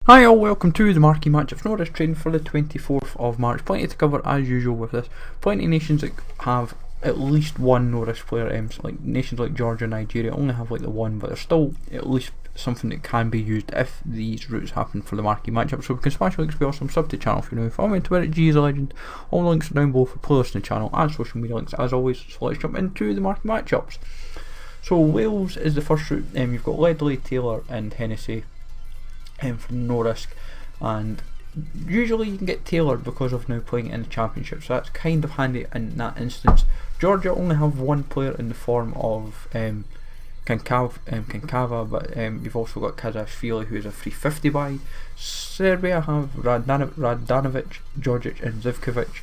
Hi all, welcome to the Marquee Matchups Norris training for the 24th of March. Plenty to cover as usual with this. Plenty of nations that have at least one Norris player. So like nations like Georgia and Nigeria only have like the one, but there's still at least something that can be used if these routes happen for the Marquee Matchup. So we can smash links, be awesome, sub to the channel if you're new. Follow me on Twitter at GSLegend. All the links are down below for playlists in the channel and social media links as always. So let's jump into the Marquee Matchups. So Wales is the first route. You've got Ledley, Taylor and Hennessy from no risk, and usually you can get Taylor because of now playing in the championship, so that's kind of handy in that instance. Georgia only have one player in the form of Kankava, but you've also got Kazashvili, who is a 350 buy. Serbia have Radanovic, Djordjic and Zivkovic,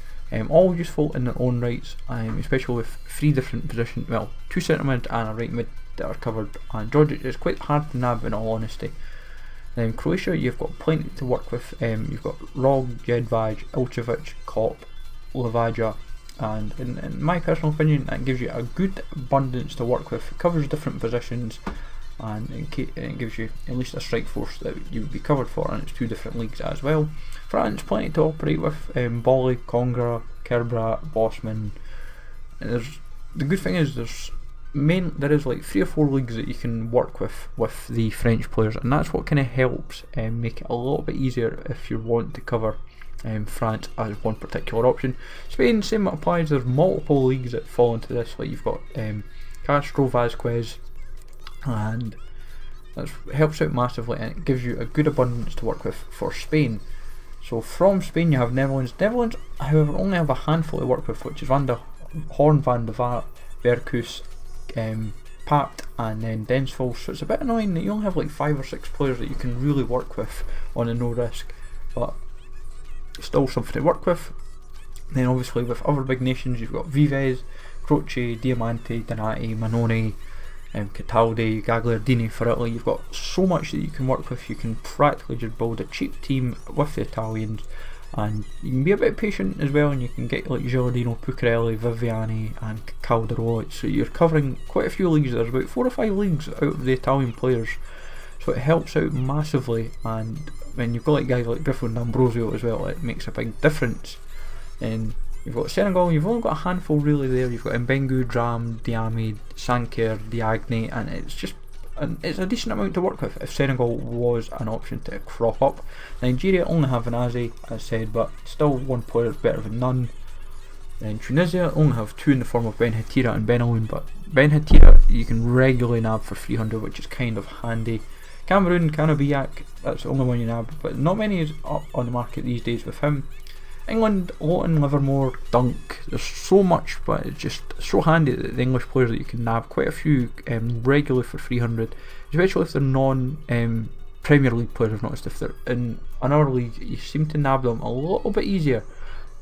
all useful in their own rights, especially with three different positions, well, two centre mid and a right mid that are covered, and Djordjic is quite hard to nab in all honesty. Then Croatia, you've got plenty to work with. You've got Rog, Jedvaj, Ilcevic, Kop, Lavaja, and in my personal opinion, that gives you a good abundance to work with. It covers different positions, and it gives you at least a strike force that you would be covered for, and it's two different leagues as well. France, plenty to operate with. Bolly, Congra, Kerbrat, Bosman. The good thing is there is like 3 or 4 leagues that you can work with the French players, and that's what kind of helps make it a little bit easier if you want to cover France as one particular option. Spain, same applies. There's multiple leagues that fall into this, like you've got Castro, Vasquez, and that helps out massively, and it gives you a good abundance to work with for Spain. So from Spain you have Netherlands. Netherlands, however, only have a handful to work with, which is Van der Horn, Van der Vaart, Verkus, Papt and then Densville, so it's a bit annoying that you only have like 5 or 6 players that you can really work with on a no risk, but still something to work with. Then obviously with other big nations you've got Vives, Croce, Diamante, Donati, Manone, Cataldi, Gagliardini for Italy. You've got so much that you can work with. You can practically just build a cheap team with the Italians, and you can be a bit patient as well, and you can get like Gilardino, Puccarelli, Viviani and Calderoli, so you're covering quite a few leagues. There's about 4 or 5 leagues out of the Italian players, so it helps out massively. And when you've got like guys like Griffo and Ambrosio as well, it makes a big difference. And you've got Senegal, you've only got a handful really there. You've got Mbengu, Dram, Diame, Sanker, Diagne, and it's a decent amount to work with if Senegal was an option to crop up. Nigeria only have Vanazi, as said, but still one player is better than none. Then Tunisia only have 2 in the form of Ben Hatira and Benaoun, but Ben Hatira you can regularly nab for 300, which is kind of handy. Cameroon, Canabiac, that's the only one you nab, but not many is up on the market these days with him. England, Lawton, Livermore, Dunk, there's so much, but it's just so handy that the English players that you can nab quite a few regularly for 300, especially if they're non-Premier League players. I've noticed if they're in another league you seem to nab them a little bit easier,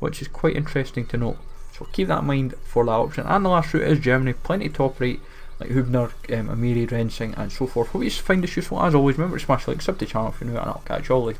which is quite interesting to note, so keep that in mind for that option. And the last route is Germany, plenty to operate like Hubner, Amiri, Rensing and so forth. Hope you find this useful. As always, remember to smash like, sub to the channel if you're new, and I'll catch you all later.